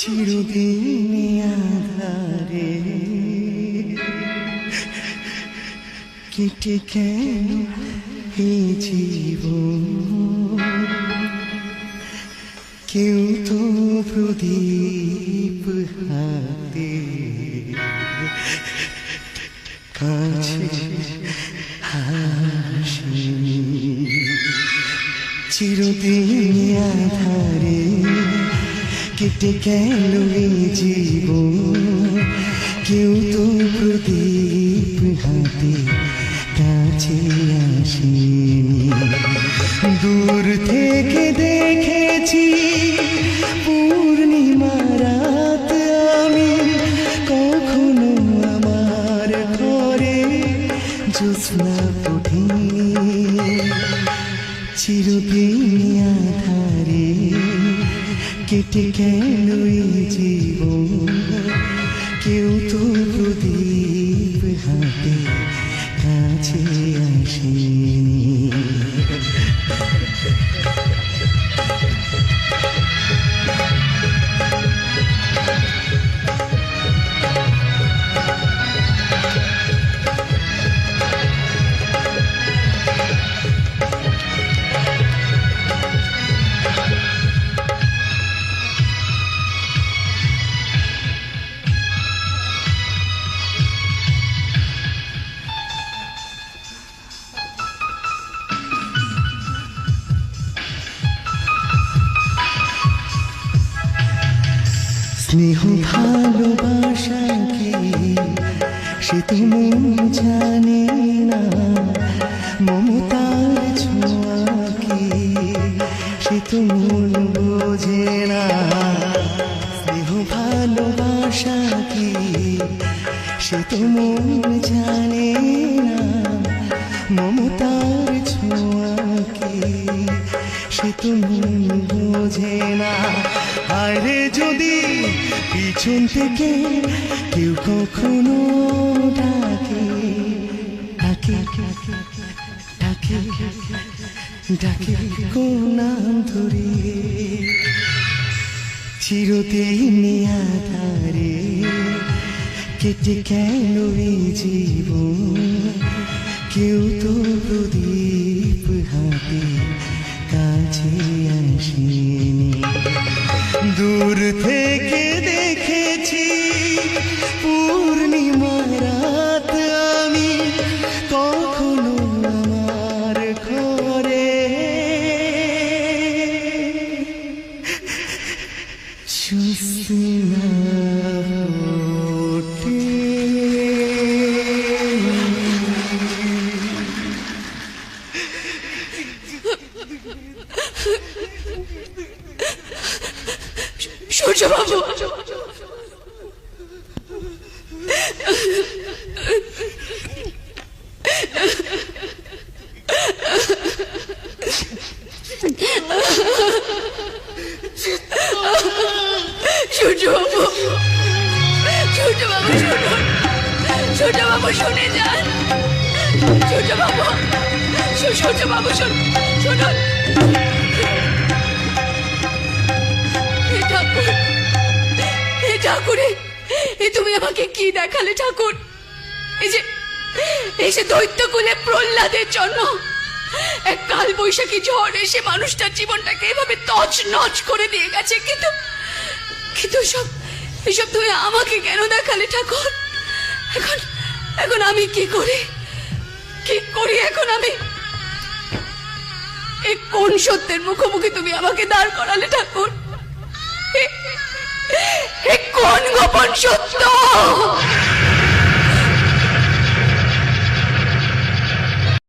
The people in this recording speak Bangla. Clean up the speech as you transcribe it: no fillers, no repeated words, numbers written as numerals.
চিরদিন আধারে কেটে কেন এই জীবন, কেউ তো প্রদীপ হাতে কাছে হাসি। চিরদিন আধারে কেটে গেল এই জীবন, কেউ তো প্রদীপ হাতে কাছে আসেনি। দূর থেকে দেখেছি পূর্ণিমা রাত আমি, কখনো আমার ঘরে জ্যোৎস্না ওঠেনি। চিরদিন আধারে কেটে গেল এই জীবন, কেউ তো প্রদীপ হাতে কাছে আসেনি। স্নেহ ভালোবাসা কি সে তো মন জানে না, মমতার ছোঁয়া কি সে তো মন বোঝে না। স্নেহ ভালোবাসা কি সে তো মন জানে না, মমতার ছোঁয়া কি সে তো মন বোঝে না। আরে যদি পিছন থেকে কেউ কখনো ডাকে ডাকে ডাকে ডাকে কোন নাম ধরে, চিরদিন আধারে কেটে গেল এই জীবন, কেউ তো প্রদীপ হাতে কাছে আসেনি। দূর থেকে দেখেছি পূর্ণিমা রাত আমি, কখনো আমার ঘরে জ্যোৎস্না ওঠে। সূর্যবাবু, সূর্যবাবু, সূর্যবাবু শুনুন, সূর্যবাবু শুনে যান, সূর্যবাবু, সূর্যবাবু শুনুন। ঠাকুরে, তুমি আমাকে কি দেখালে ঠাকুর? এই যে দৈত্যকুলে প্রহ্লাদের জন্য এক কাল বৈশাখী ঝড় এসে মানুষটার জীবনটাকে এভাবে তছনছ করে দিয়ে গেছে, কিন্তু এসব তুমি আমাকে কেন দেখালে ঠাকুর? এখন আমি কি করি এখন আমি? এই কোন সত্যের মুখোমুখি তুমি আমাকে দাঁড় করালে ঠাকুর? কোন গোপন সত্য?